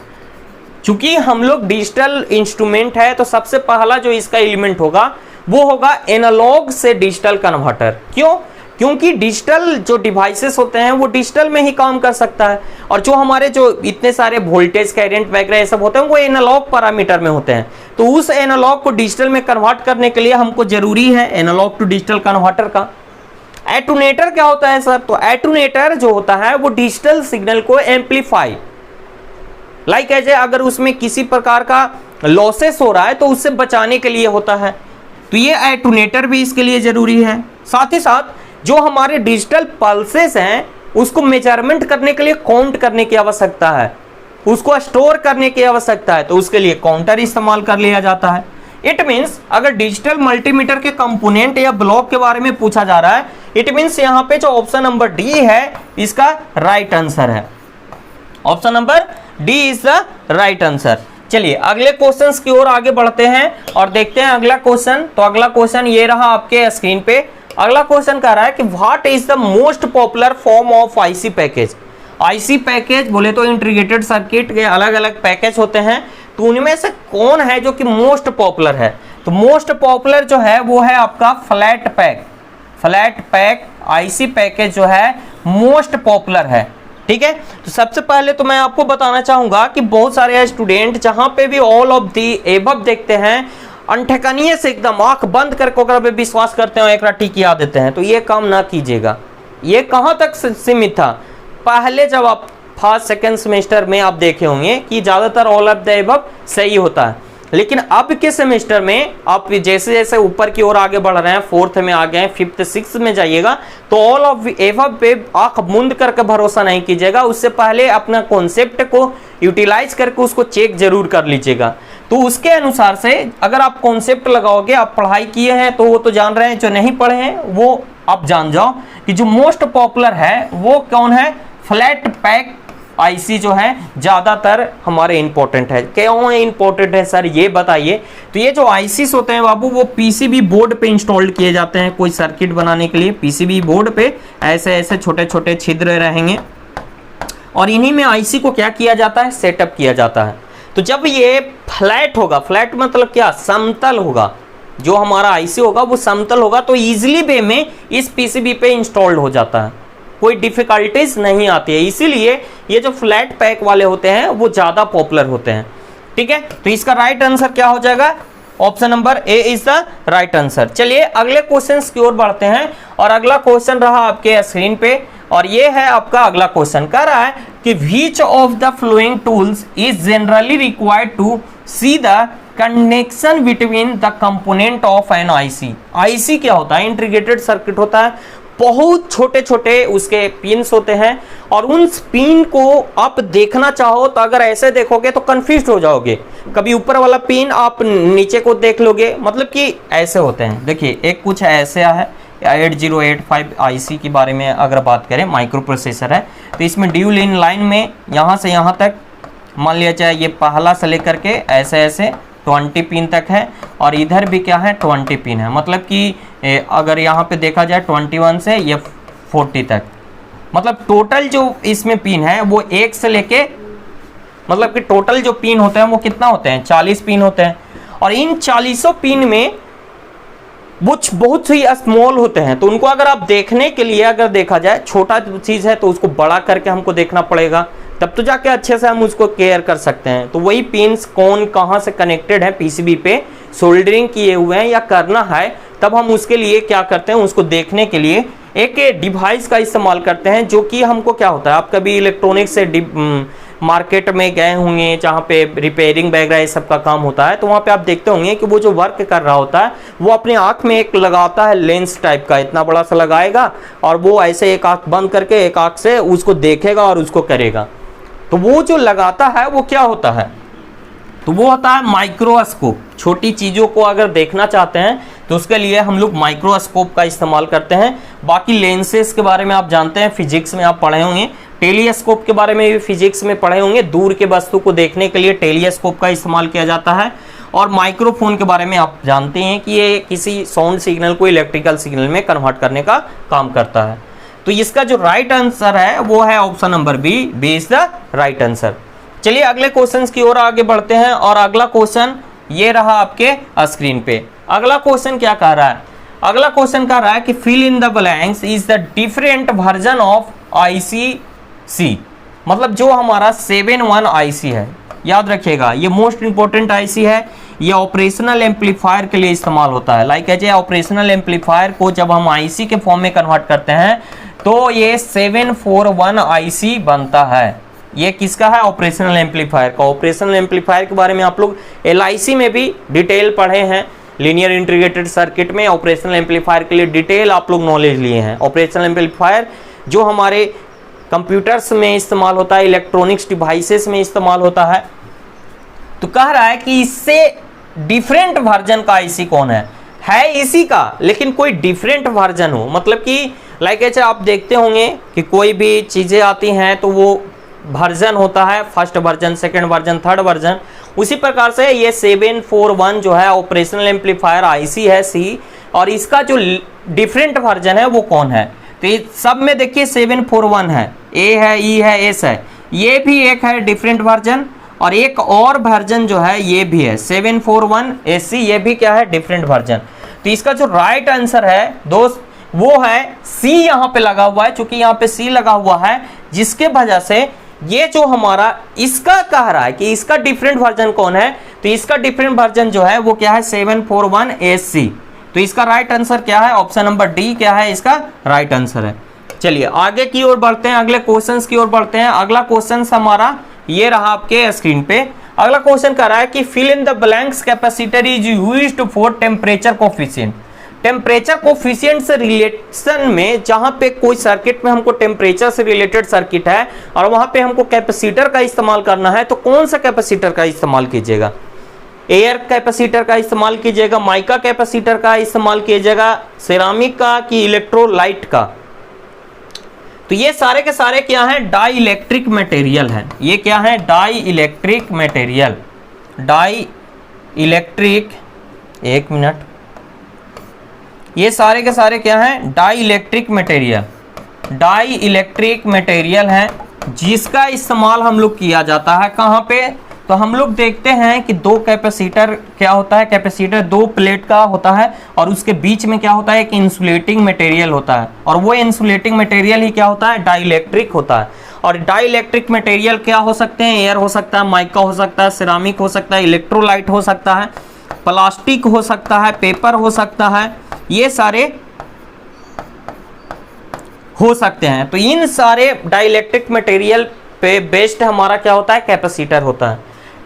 चूंकि हम लोग डिजिटल इंस्ट्रूमेंट है तो सबसे पहला जो इसका एलिमेंट होगा वो होगा एनालॉग से डिजिटल कन्वर्टर। क्यों? क्योंकि डिजिटल जो डिवाइसेस होते हैं वो डिजिटल में ही काम कर सकता है, और जो हमारे जो इतने सारे वोल्टेज करंट वगैरह ये सब होते हैं वो एनालॉग पैरामीटर में होते हैं। तो उस एनालॉग को डिजिटल में कन्वर्ट करने के लिए हमको जरूरी है एनालॉग टू डिजिटल कन्वर्टर का। एटूनेटर क्या होता है सर? तो एटूनेटर जो होता है वो डिजिटल सिग्नल को एम्पलीफाई लाइक एज अगर उसमें किसी प्रकार का लॉसेस हो रहा है तो उससे बचाने के लिए होता है। तो ये एटूनेटर भी इसके लिए जरूरी है। साथ ही साथ जो हमारे डिजिटल पल्सेस हैं उसको मेजरमेंट करने के लिए काउंट करने की आवश्यकता है, उसको स्टोर करने की आवश्यकता है, तो उसके लिए काउंटर इस्तेमाल कर लिया जाता है। इट मीन्स अगर डिजिटल मल्टीमीटर के कंपोनेंट या ब्लॉक के बारे में पूछा जा रहा है, इट मीन्स यहाँ पे जो ऑप्शन नंबर डी है इसका राइट आंसर है। Option number D is the right answer. चलिए अगले क्वेश्चंस की ओर आगे बढ़ते हैं और देखते हैं अगला क्वेश्चन। तो अगला क्वेश्चन ये रहा आपके स्क्रीन पे। अगला क्वेश्चन कह रहा है कि what is the most popular form of IC package. IC package बोले तो इंटीग्रेटेड सर्किट के अलग अलग पैकेज होते हैं, तो उनमें से कौन है जो कि मोस्ट पॉपुलर है। तो मोस्ट पॉपुलर जो है वो है आपका flat pack. Flat pack IC package जो है मोस्ट पॉपुलर है। ठीक है, तो सबसे पहले तो मैं आपको बताना चाहूंगा कि बहुत सारे स्टूडेंट जहां पे भी ऑल ऑफ दी एबव देखते हैं अनठेकानिए से एकदम आंख बंद करके ओकरा पे विश्वास करते हैं, एक टिक किया देते हैं। तो ये काम ना कीजिएगा। ये कहां तक सीमित था, पहले जब आप फर्स्ट सेकेंड सेमेस्टर में आप देखे होंगे कि ज्यादातर ऑल ऑफ द एबव सही होता है, लेकिन अब के सेमेस्टर में आप जैसे जैसे ऊपर की ओर आगे बढ़ रहे हैं, फोर्थ में आ गए, फिफ्थ सिक्स्थ में जाइएगा, तो ऑल ऑफ एबव पे आंख मूंद करके भरोसा नहीं कीजिएगा। उससे पहले अपना कॉन्सेप्ट को यूटिलाइज करके उसको चेक जरूर कर लीजिएगा। तो उसके अनुसार से अगर आप कॉन्सेप्ट लगाओगे, आप पढ़ाई किए हैं तो वो तो जान रहे हैं, जो नहीं पढ़े हैं वो आप जान जाओ कि जो मोस्ट पॉपुलर है वो कौन है, फ्लैट पैक आईसी जो है ज्यादातर हमारे इंपॉर्टेंट है। क्यों इंपॉर्टेंट है सर ये बताइए। तो ये जो आईसीस होते हैं बाबू वो पीसीबी बोर्ड पे इंस्टॉल्ड किए जाते हैं। कोई सर्किट बनाने के लिए पीसीबी बोर्ड पे ऐसे ऐसे छोटे छोटे छिद्र रहेंगे और इन्हीं में आईसी को क्या किया जाता है, सेटअप किया जाता है। तो जब ये फ्लैट होगा, फ्लैट मतलब क्या, समतल होगा, जो हमारा आईसी होगा वो समतल होगा, तो इजिली वे में इस पीसीबी पे इंस्टॉल्ड हो जाता है, कोई डिफिकल्टीज नहीं आती है। इसीलिए ये जो फ्लैट पैक वाले होते हैं वो ज्यादा पॉपुलर होते हैं। ठीक है, तो इसका राइट आंसर क्या हो जाएगा, option number A is the right answer. चलिए अगले क्वेश्चन की ओर बढ़ते हैं और अगला क्वेश्चन रहा आपके स्क्रीन पे और ये है आपका अगला क्वेश्चन। कह रहा है कि which of the following tools is generally required to see the connection between the component of an IC. IC क्या होता है? इंटीग्रेटेड सर्किट होता है, बहुत छोटे छोटे उसके पिन्स होते हैं, और उन पिन को आप देखना चाहो तो अगर ऐसे देखोगे तो कंफ्यूज हो जाओगे। कभी ऊपर वाला पिन आप नीचे को देख लोगे, मतलब कि ऐसे होते हैं। देखिए एक कुछ ऐसे है 8085 आईसी के बारे में अगर बात करें, माइक्रो प्रोसेसर है, तो इसमें ड्यूल इन लाइन में यहाँ से यहाँ तक मान लिया जाए, ये पहला से लेकर के ऐसे ऐसे 20 पिन तक है, और इधर भी क्या है 20 पिन है। मतलब कि अगर यहाँ पे देखा जाए 21 से ये 40 तक, मतलब टोटल जो इसमें पिन है वो 1 से लेके, मतलब कि टोटल जो पिन होते हैं वो कितना होते हैं? 40 पिन होते हैं। और इन 40 पिन में बहुत ही स्मॉल होते हैं, तो उनको अगर आप देखने के लिए अगर देखा जाए, छोटा चीज़ है तो उसको बड़ा करके हमको देखना पड़ेगा, तब तो जाके अच्छे से हम उसको केयर कर सकते हैं। तो वही पिन्स कौन कहाँ से कनेक्टेड है पीसीबी पे, सोल्डरिंग किए हुए हैं या करना है, तब हम उसके लिए क्या करते हैं, उसको देखने के लिए एक डिवाइस का इस्तेमाल करते हैं, जो कि हमको क्या होता है, आप कभी इलेक्ट्रॉनिक से मार्केट में गए होंगे जहाँ पे रिपेयरिंग वगैरह ये सब का काम होता है, तो वहाँ पे आप देखते होंगे कि वो जो वर्क कर रहा होता है वो अपने आँख में एक लगाता है लेंस टाइप का, इतना बड़ा सा लगाएगा, और वो ऐसे एक आँख बंद करके एक आँख से उसको देखेगा और उसको करेगा। तो वो जो लगाता है वो क्या होता है? तो वो होता है माइक्रोस्कोप। छोटी चीज़ों को अगर देखना चाहते हैं तो उसके लिए हम लोग माइक्रोस्कोप का इस्तेमाल करते हैं। बाकी लेंसेज के बारे में आप जानते हैं, फिजिक्स में आप पढ़े होंगे, टेलीस्कोप के बारे में भी फिजिक्स में पढ़े होंगे, दूर के वस्तु को देखने के लिए टेलीस्कोप का इस्तेमाल किया जाता है। और माइक्रोफोन के बारे में आप जानते हैं कि ये किसी साउंड सिग्नल को इलेक्ट्रिकल सिग्नल में कन्वर्ट करने का काम करता है। तो इसका जो राइट आंसर है वो है option number B, B is the right answer. चलिए अगले क्वेश्चन की ओर आगे बढ़ते हैं, और अगला क्वेश्चन ये रहा आपके स्क्रीन पे। अगला क्वेश्चन क्या कह रहा है? अगला क्वेश्चन कह रहा है कि fill in the blanks is the different version of IC. मतलब जो हमारा 7-1 आईसी है, याद रखिएगा ये मोस्ट इंपॉर्टेंट आईसी है, ये ऑपरेशनल एम्पलीफायर के लिए इस्तेमाल होता है। Like as a operational amplifier को जब हम आईसी के फॉर्म में कन्वर्ट करते हैं तो ये 741 आईसी बनता है। ये किसका है? ऑपरेशनल एम्पलीफायर का। ऑपरेशनल एम्पलीफायर के बारे में आप लोग एलआईसी में भी डिटेल पढ़े हैं, लीनियर इंटीग्रेटेड सर्किट में ऑपरेशनल एम्पलीफायर के लिए डिटेल आप लोग नॉलेज लिए हैं। ऑपरेशनल एम्पलीफायर जो हमारे कंप्यूटर्स में इस्तेमाल होता है, इलेक्ट्रॉनिक्स डिवाइसेस में इस्तेमाल होता है। तो कह रहा है कि इससे डिफरेंट वर्जन का आईसी कौन है इसी का, लेकिन कोई डिफरेंट वर्जन हो। मतलब कि लाइक ऐसे आप देखते होंगे कि कोई भी चीज़ें आती हैं तो वो वर्जन होता है, first version, second version, third version. उसी प्रकार से ये 741 जो है ऑपरेशनल एम्पलीफायर आईसी है सी, और इसका जो डिफरेंट वर्जन है वो कौन है? तो ये सब में देखिए 741 है, ए है, ई है, एस है, ये भी एक है डिफरेंट वर्जन, और एक और वर्जन जो है ये भी है 741 एसी, ये भी क्या है? Different version. तो इसका जो राइट आंसर है दोस्त वो है सी, यहाँ पे लगा हुआ है, चूंकि यहाँ पे सी लगा हुआ है, जिसके वजह से ये जो हमारा इसका कह रहा है कि इसका डिफरेंट वर्जन कौन है, तो इसका डिफरेंट वर्जन जो है वो क्या है? 741 एसी। तो इसका राइट आंसर क्या है? ऑप्शन नंबर डी क्या है इसका राइट आंसर है। चलिए आगे की ओर बढ़ते हैं, अगले क्वेश्चंस की ओर बढ़ते हैं। अगला क्वेश्चन हमारा ये रहा आपके स्क्रीन पे। अगला क्वेश्चन कह रहा है कि fill in the blanks capacitor is used for temperature coefficient. Temperature coefficient से रिलेशन में, जहां पे कोई सर्किट में हमको टेम्परेचर से रिलेटेड सर्किट है और वहां पे हमको कैपेसिटर का इस्तेमाल करना है, तो कौन सा कैपेसिटर का इस्तेमाल कीजिएगा? एयर कैपेसिटर का इस्तेमाल कीजिएगा, माइका कैपेसिटर का इस्तेमाल कीजिएगा, सिरामिक का, कि इलेक्ट्रोलाइट का? तो ये सारे के सारे क्या हैं? डाई इलेक्ट्रिक मटेरियल है। ये क्या है? Dielectric material. Dielectric, एक मिनट, ये सारे के सारे क्या हैं? Dielectric material. Dielectric material है जिसका इस्तेमाल हम लोग किया जाता है कहाँ पे? तो हम लोग देखते हैं कि दो कैपेसिटर क्या होता है? कैपेसिटर दो प्लेट का होता है और उसके बीच में क्या होता है? एक इंसुलेटिंग मटेरियल होता है, और वो इंसुलेटिंग मटेरियल ही क्या होता है? डाई इलेक्ट्रिक होता है। और डाई इलेक्ट्रिक मटेरियल क्या हो सकते हैं? एयर हो सकता है, माइका हो सकता है, सिरामिक हो सकता है, इलेक्ट्रोलाइट हो सकता है, प्लास्टिक हो सकता है, पेपर हो सकता है, ये सारे हो सकते हैं। तो इन सारे डाइलेक्ट्रिक मटेरियल पे बेस्ड हमारा क्या होता है? कैपेसिटर होता है।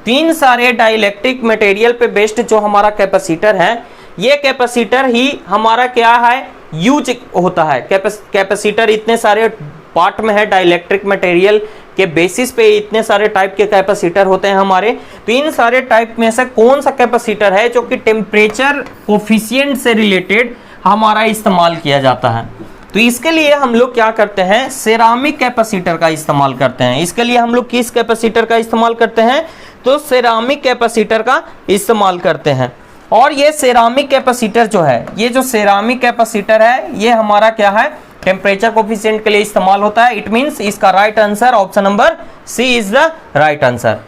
तीन सारे डाइलेक्ट्रिक मटेरियल पे बेस्ड जो हमारा कैपेसिटर है, ये कैपेसिटर ही हमारा क्या है यूज होता है। कैपेसिटर इतने सारे पार्ट में है, डाइलेक्ट्रिक मटेरियल के बेसिस पे इतने सारे टाइप के कैपेसिटर होते हैं हमारे। तो इन सारे टाइप में से कौन सा कैपेसिटर है जो कि टेम्परेचर कोफिशिएंट से रिलेटेड हमारा इस्तेमाल किया जाता है? तो इसके लिए हम लोग क्या करते हैं, सेरामिक कैपेसिटर का इस्तेमाल करते हैं। इसके लिए हम लोग किस कैपेसिटर का इस्तेमाल करते हैं? तो सेरामिक कैपेसिटर का इस्तेमाल करते हैं। और ये सेरामिक कैपेसिटर जो है, ये जो सेरामिक कैपेसिटर है, ये हमारा क्या है टेम्परेचर कोफिशिएंट के लिए इस्तेमाल होता है। इट मींस इसका right answer option number C is the right answer.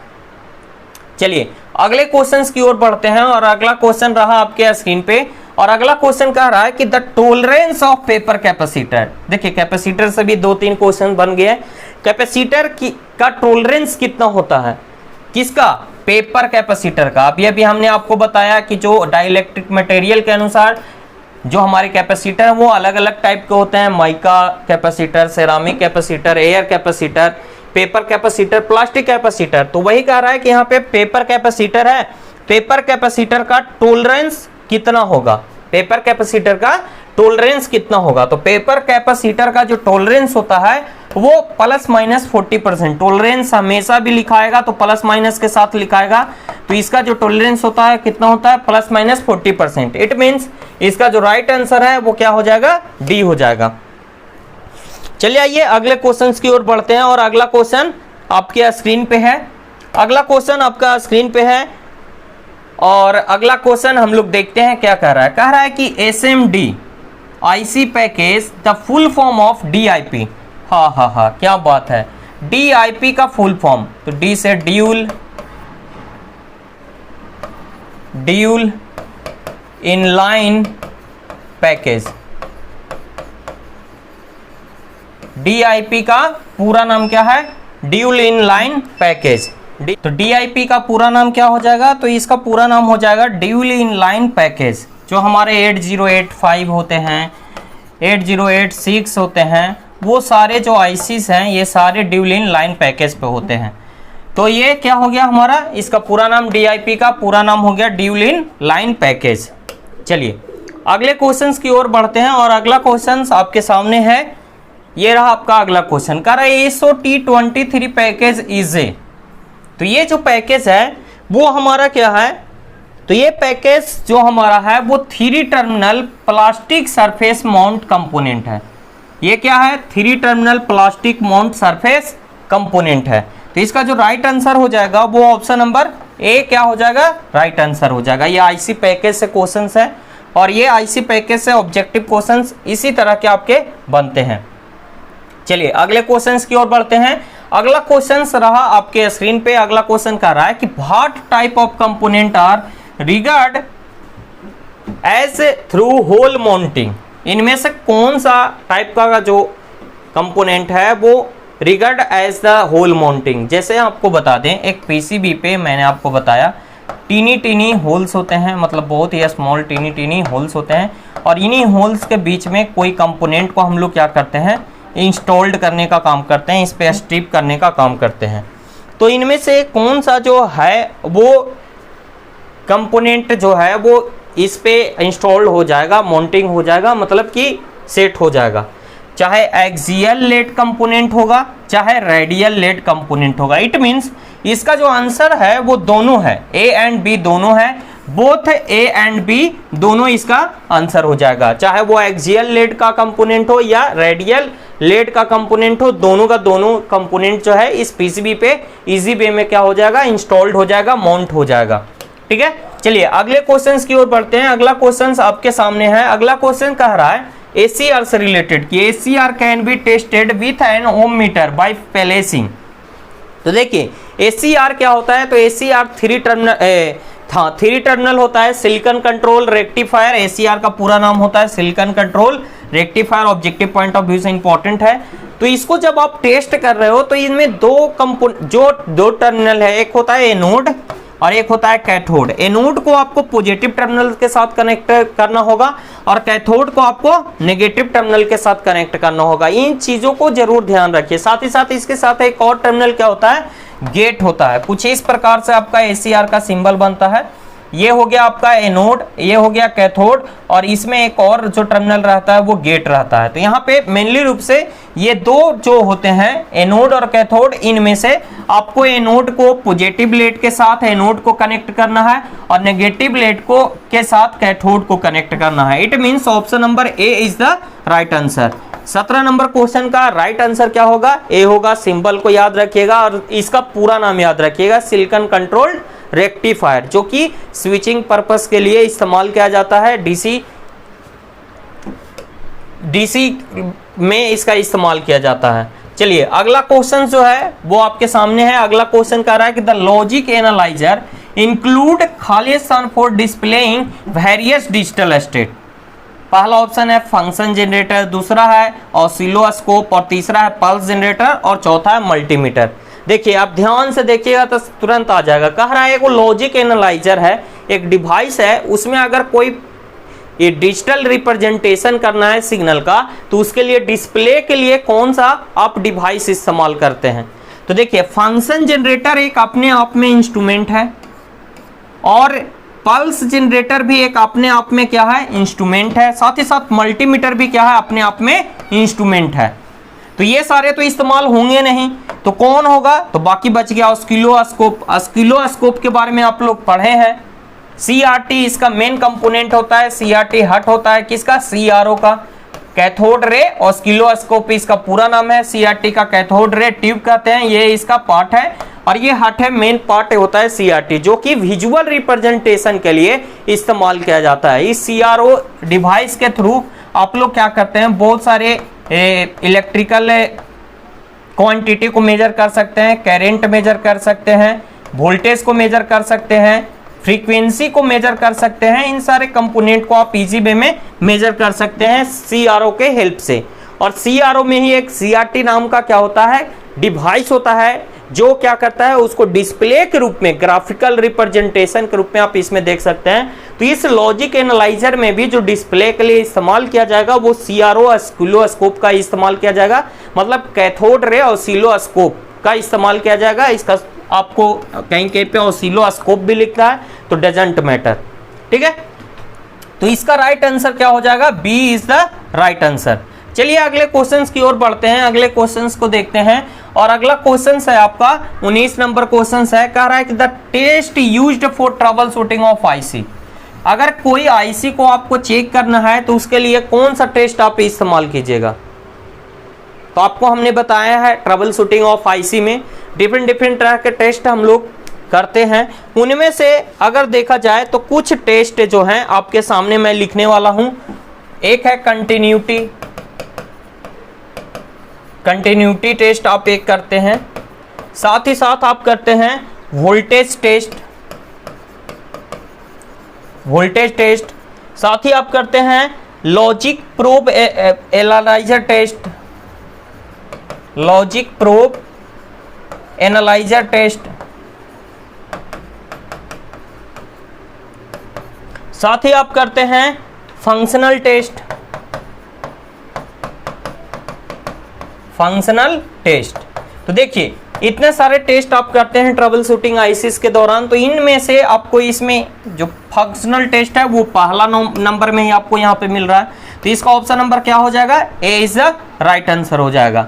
चलिए अगले क्वेश्चंस की ओर बढ़ते हैं और अगला क्वेश्चन रहा आपके स्क्रीन पे और अगला क्वेश्चन कह रहा है कि the tolerance of paper capacitor. देखिए कैपेसिटर से भी 2-3 क्वेश्चन बन गए। कैपेसिटर का टॉलरेंस कितना होता है? किसका? पेपर कैपेसिटर का। अभी हमने आपको बताया कि जो डाइलेक्ट्रिक मटेरियल के अनुसार जो हमारे कैपेसिटर है वो अलग अलग टाइप के होते हैं, mica capacitor, ceramic capacitor, air capacitor, paper capacitor, plastic capacitor. तो वही कह रहा है कि यहाँ पे पेपर कैपेसिटर है, पेपर कैपेसिटर का टॉलरेंस कितना होगा? पेपर कैपेसिटर का टॉलरेंस कितना होगा? तो पेपर कैपेसिटर का जो टॉलरेंस होता है वो ±40%। टॉलरेंस हमेशा भी लिखाएगा तो प्लस माइनस के साथ लिखाएगा। तो इसका जो टॉलरेंस होता है कितना होता है? ±40%। इट मींस इसका जो राइट आंसर है वो क्या हो जाएगा? डी हो जाएगा। चलिए आइए अगले क्वेश्चन की ओर बढ़ते हैं और अगला क्वेश्चन आपके स्क्रीन पे है। अगला क्वेश्चन आपका स्क्रीन पे है और अगला क्वेश्चन हम लोग देखते हैं क्या कह रहा है। कह रहा है कि SMD IC package the full form of DIP। हाँ, क्या बात है, DIP का फुल फॉर्म। तो डी से ड्यूल इनलाइन पैकेज। DIP का पूरा नाम क्या है? Dual inline package. तो DIP का पूरा नाम क्या हो जाएगा? तो इसका पूरा नाम हो जाएगा ड्यूल इनलाइन पैकेज। जो हमारे 8085 होते हैं, 8086 होते हैं, वो सारे जो ICs हैं ये सारे ड्यूल इनलाइन पैकेज पे होते हैं। तो ये क्या हो गया हमारा, इसका पूरा नाम DIP का पूरा नाम हो गया ड्यूल इनलाइन पैकेज। चलिए अगले क्वेश्चंस की ओर बढ़ते हैं और अगला क्वेश्चंस आपके सामने है। ये रहा आपका अगला क्वेश्चन। कह रहा है SOT23 पैकेज इज ए। तो ये जो पैकेज है वो हमारा क्या है? तो ये पैकेज जो हमारा है वो 3 terminal plastic surface mount component है। ये क्या है? 3 terminal plastic mount surface component है। तो इसका जो राइट आंसर हो जाएगा वो ऑप्शन नंबर ए क्या हो जाएगा? राइट आंसर हो जाएगा। ये IC पैकेज से क्वेश्चंस है और ये IC पैकेज से ऑब्जेक्टिव क्वेश्चंस इसी तरह के आपके बनते हैं। चलिए अगले क्वेश्चंस की ओर बढ़ते हैं। अगला क्वेश्चंस रहा आपके स्क्रीन पे। अगला क्वेश्चन कह रहा है कि what type of component are regard as through hole mounting. इनमें से कौन सा टाइप का जो कंपोनेंट है वो regard as the hole mounting? जैसे आपको बता दें, एक PCB पे मैंने आपको बताया टीनी होल्स होते हैं, मतलब बहुत ही स्मॉल टीनी होल्स होते हैं और इन्हीं होल्स के बीच में कोई कंपोनेंट को हम लोग क्या करते हैं? इंस्टॉल्ड करने का काम करते हैं, इस पे स्ट्रिप करने का काम करते हैं। तो इनमें से कौन सा जो है वो कंपोनेंट जो है वो इस पे इंस्टॉल्ड हो जाएगा, माउंटिंग हो जाएगा, मतलब कि सेट हो जाएगा। चाहे एक्सियल लेड कंपोनेंट होगा, चाहे रेडियल लेड कंपोनेंट होगा। इट मींस इसका जो आंसर है वो दोनों है, A एंड B दोनों है। बोथ A एंड B दोनों इसका आंसर हो जाएगा। चाहे वो एक्सियल लेड का कंपोनेंट हो या रेडियल लेड का कंपोनेंट हो, दोनों का दोनों कंपोनेंट जो है इस PCB पे इजी वे में क्या हो जाएगा? इंस्टॉल्ड हो जाएगा, माउंट हो जाएगा। ठीक है, चलिए अगले क्वेश्चंस की ओर बढ़ते हैं। अगला क्वेश्चंस आपके सामने है। अगला क्वेश्चन कह रहा है ACR से रिलेटेड कि ACR can be tested with an ohm meter by placing. तो देखिए ACR क्या होता है? तो ACR 3 टर्मिनल होता है, सिलिकॉन कंट्रोल रेक्टिफायर। ACR का पूरा नाम होता है silicon control rectifier. Objective point of view से इंपॉर्टेंट है। तो इसको जब आप टेस्ट कर रहे हो तो इनमें दो टर्मिनल है, एक होता है एनोड और एक होता है कैथोड। एनोड को आपको पॉजिटिव टर्मिनल के साथ कनेक्ट करना होगा और कैथोड को आपको नेगेटिव टर्मिनल के साथ कनेक्ट करना होगा। इन चीजों को जरूर ध्यान रखिए। साथ ही साथ इसके साथ एक और टर्मिनल क्या होता है गेट होता है। कुछ इस प्रकार से आपका ACR का सिंबल बनता है। ये हो गया आपका एनोड, ये हो गया कैथोड, और इसमें एक और जो टर्मिनल रहता है वो गेट रहता है। तो यहाँ पे मेनली रूप से ये दो जो होते हैं एनोड और कैथोड, इनमें से आपको एनोड को पॉजिटिव लेड के साथ एनोड को कनेक्ट करना है और नेगेटिव लेड को के साथ कैथोड को कनेक्ट करना है। It means option number A is the right answer. 17 number question का राइट आंसर क्या होगा? ए होगा। सिंबल को याद रखिएगा और इसका पूरा नाम याद रखिएगा, सिलिकॉन कंट्रोल्ड रेक्टिफायर, जो कि स्विचिंग पर्पस के लिए इस्तेमाल किया जाता है। डीसी में इसका इस्तेमाल किया जाता है। चलिए अगला क्वेश्चन जो है वो आपके सामने है। अगला क्वेश्चन कह रहा है कि द लॉजिक एनालाइजर इंक्लूड खाली स्थान for displaying various digital state. पहला ऑप्शन है फंक्शन जनरेटर, दूसरा है ऑसिलोस्कोप, और तीसरा है पल्स जनरेटर, और चौथा है मल्टीमीटर। देखिए आप ध्यान से देखिएगा तो तुरंत आ जाएगा। कह रहा है एक लॉजिक एनालाइजर है, एक डिवाइस है, उसमें अगर कोई ये डिजिटल रिप्रेजेंटेशन करना है सिग्नल का, तो उसके लिए डिस्प्ले के लिए कौन सा आप डिवाइस इस्तेमाल करते हैं? तो देखिए फंक्शन जनरेटर एक अपने आप में इंस्ट्रूमेंट है, और पल्स जनरेटर भी एक अपने आप में क्या है? इंस्ट्रूमेंट है। साथ ही साथ मल्टीमीटर भी क्या है? अपने आप में इंस्ट्रूमेंट है। तो ये सारे तो इस्तेमाल होंगे नहीं, तो कौन होगा? तो बाकी बच गया ऑसिलोस्कोप। ऑसिलोस्कोप के बारे में आप लोग पढ़े हैं। CRT इसका मेन कंपोनेंट होता है, CRT हट होता है किसका? CRO का। कैथोड रे ऑसिलोस्कोप इसका पूरा नाम है, CRT का कैथोड रे ट्यूब कहते हैं, ये इसका पार्ट है, और ये हट है, मेन पार्ट होता है CRT, जो कि विजुअल रिप्रेजेंटेशन के लिए इस्तेमाल किया जाता है। इस CRO डिवाइस के थ्रू आप लोग क्या करते हैं? बहुत सारे इलेक्ट्रिकल क्वांटिटी को मेजर कर सकते हैं, करंट मेजर कर सकते हैं, वोल्टेज को मेजर कर सकते हैं, फ्रीक्वेंसी को मेजर कर सकते हैं। इन सारे कंपोनेंट को आप इजी वे में मेजर कर सकते हैं CRO के हेल्प से। और CRO में ही एक CRT नाम का क्या होता है? डिवाइस होता है, जो क्या करता है? उसको डिस्प्ले के रूप में, ग्राफिकल रिप्रेजेंटेशन के रूप में आप इसमें देख सकते हैं। तो इस लॉजिक एनालाइजर में भी जो डिस्प्ले के लिए इस्तेमाल किया जाएगा वो CRO ऑसिलोस्कोप का इस्तेमाल किया जाएगा, मतलब कैथोड रे ऑसिलोस्कोप का इस्तेमाल किया जाएगा। इसका आपको कहीं कहीं पे ऑसिलोस्कोप भी लिखता है, तो डजंट मैटर, ठीक है। तो इसका राइट आंसर क्या हो जाएगा? B is the right answer. चलिए अगले क्वेश्चंस की ओर बढ़ते हैं, अगले क्वेश्चंस को देखते हैं। और अगला क्वेश्चन है आपका 19 नंबर क्वेश्चन है। कह रहा है कि the test used for troubleshooting of IC. अगर कोई आईसी को आपको चेक करना है तो उसके लिए कौन सा टेस्ट आप इस्तेमाल कीजिएगा? तो आपको हमने बताया है ट्रबल शूटिंग ऑफ आईसी में डिफरेंट तरह के टेस्ट हम लोग करते हैं। उनमें से अगर देखा जाए तो कुछ टेस्ट जो हैं आपके सामने मैं लिखने वाला हूं। एक है कंटिन्यूटी टेस्ट, आप एक करते हैं। साथ ही साथ आप करते हैं वोल्टेज टेस्ट। साथ ही आप करते हैं लॉजिक प्रोब एनालाइजर टेस्ट। साथ ही आप करते हैं फंक्शनल टेस्ट। तो देखिए इतने सारे टेस्ट आप करते हैं ट्रबल शूटिंग आईसीस के दौरान। तो इनमें से आपको इसमें जो फंक्शनल टेस्ट है वो पहला नंबर में ही आपको यहाँ पे मिल रहा है। तो इसका ऑप्शन नंबर क्या हो जाएगा? ए इज द राइट आंसर हो जाएगा।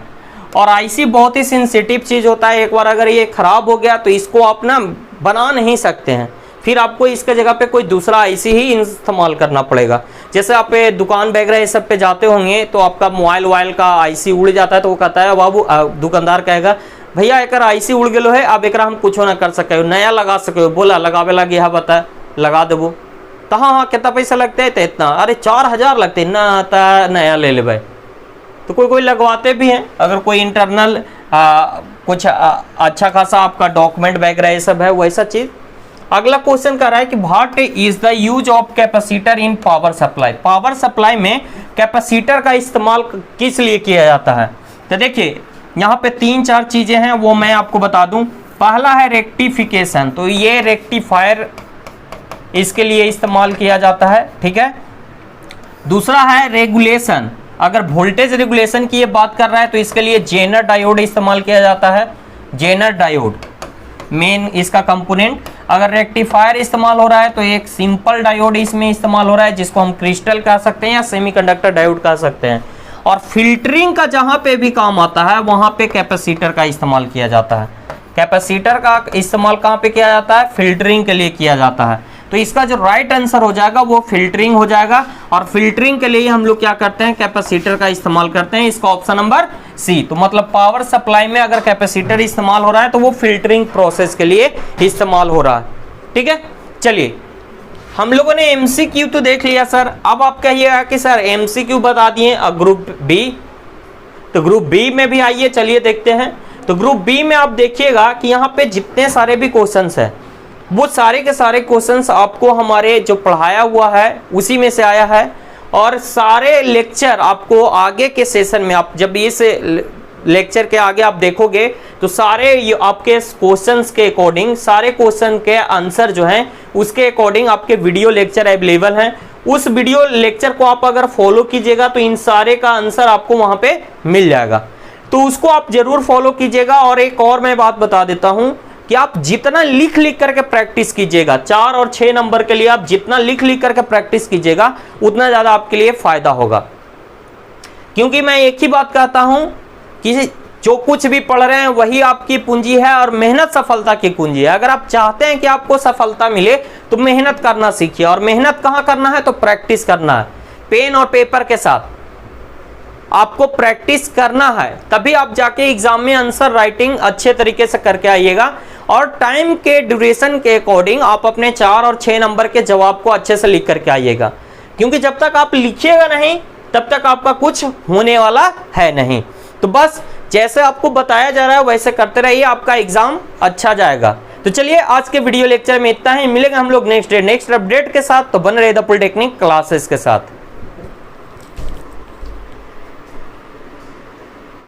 और आईसी बहुत ही सेंसिटिव चीज होता है, एक बार अगर ये खराब हो गया तो इसको आप ना बना नहीं सकते हैं, फिर आपको इसके जगह पे कोई दूसरा आईसी ही इस्तेमाल करना पड़ेगा। जैसे आप दुकान वगैरह सब पे जाते होंगे तो आपका मोबाइल का आईसी उड़ जाता है, तो वो कहता है बाबू, दुकानदार कहेगा भैया एक आईसी उड़ गलो है, अब एक हम कुछ ना कर सके, नया लगा सके। बोला लगावे लगे, हाँ बता लगा देबो। तो हाँ कितना पैसा लगता है? तो इतना। अरे 4000 लगते ना, नया ले ले भाई। तो कोई लगवाते भी हैं, अगर कोई इंटरनल कुछ अच्छा खासा आपका डॉक्यूमेंट वगैरह ये सब है वैसा चीज। अगला क्वेश्चन कर रहा है कि what is the use of capacitor in power supply. Power supply में कैपेसिटर का इस्तेमाल किस लिए किया जाता है? तो देखिए यहाँ पे 3-4 चीजें हैं, वो मैं आपको बता दूं। पहला है रेक्टिफिकेशन, तो ये रेक्टिफायर इसके लिए इस्तेमाल किया जाता है, ठीक है। दूसरा है रेगुलेशन, अगर वोल्टेज रेगुलेशन की ये बात कर रहा है तो इसके लिए जेनर डायोड इस्तेमाल किया जाता है, जेनर डायोड। मेन इसका कंपोनेंट। अगर रेक्टिफायर इस्तेमाल हो रहा है तो एक सिंपल डायोड इसमें इस्तेमाल हो रहा है, जिसको हम क्रिस्टल कह सकते हैं या सेमीकंडक्टर डायोड कह सकते हैं। और फिल्टरिंग का जहां पे भी काम आता है वहां पे कैपेसिटर का इस्तेमाल किया जाता है। कैपेसिटर का इस्तेमाल कहां पे किया जाता है? फिल्टरिंग के लिए किया जाता है। तो इसका जो राइट आंसर हो जाएगा वो फिल्टरिंग हो जाएगा, और फिल्टरिंग के लिए हम लोग क्या करते हैं? कैपेसिटर का इस्तेमाल करते हैं। इसका ऑप्शन नंबर सी। तो मतलब पावर सप्लाई में अगर कैपेसिटर इस्तेमाल हो रहा है तो वो फिल्टरिंग प्रोसेस के लिए इस्तेमाल हो रहा है। ठीक है, चलिए हम लोगों ने एमसीक्यू तो देख लिया सर। अब आप कहिएगा कि सर एमसीक्यू बता दिए, ग्रुप बी, तो ग्रुप बी में भी आइए चलिए देखते हैं। तो ग्रुप बी में आप देखिएगा कि यहाँ पे जितने सारे भी क्वेश्चंस है वो सारे के सारे क्वेश्चंस आपको हमारे जो पढ़ाया हुआ है उसी में से आया है, और सारे लेक्चर आपको आगे के सेशन में, आप जब इस लेक्चर के आगे आप देखोगे तो सारे आपके क्वेश्चंस के अकॉर्डिंग, सारे क्वेश्चन के आंसर जो हैं उसके अकॉर्डिंग आपके वीडियो लेक्चर अवेलेबल हैं। उस वीडियो लेक्चर को आप अगर फॉलो कीजिएगा तो इन सारे का आंसर आपको वहां पे मिल जाएगा, तो उसको आप जरूर फॉलो कीजिएगा। और एक और मैं बात बता देता हूं कि आप जितना लिख लिख करके प्रैक्टिस कीजिएगा, 4 और 6 नंबर के लिए आप जितना लिख लिख करके प्रैक्टिस कीजिएगा उतना ज्यादा आपके लिए फायदा होगा। क्योंकि मैं एक ही बात कहता हूं कि जो कुछ भी पढ़ रहे हैं वही आपकी पूंजी है, और मेहनत सफलता की कुंजी है। अगर आप चाहते हैं कि आपको सफलता मिले तो मेहनत करना सीखिए, और मेहनत कहाँ करना है? तो प्रैक्टिस करना है। पेन और पेपर के साथ आपको प्रैक्टिस करना है, तभी आप जाके एग्जाम में आंसर राइटिंग अच्छे तरीके से करके आइएगा। और टाइम के ड्यूरेशन के अकॉर्डिंग आप अपने 4 और 6 नंबर के जवाब को अच्छे से लिख करके आइएगा, क्योंकि जब तक आप लिखिएगा नहीं तब तक आपका कुछ होने वाला है नहीं। तो बस जैसे आपको बताया जा रहा है वैसे करते रहिए, आपका एग्जाम अच्छा जाएगा। तो चलिए आज के वीडियो लेक्चर में इतना ही, मिलेंगे हम लोग नेक्स्ट डे नेक्स्ट अपडेट के साथ। तो बन रहे द पॉलिटेक्निक क्लासेस के साथ।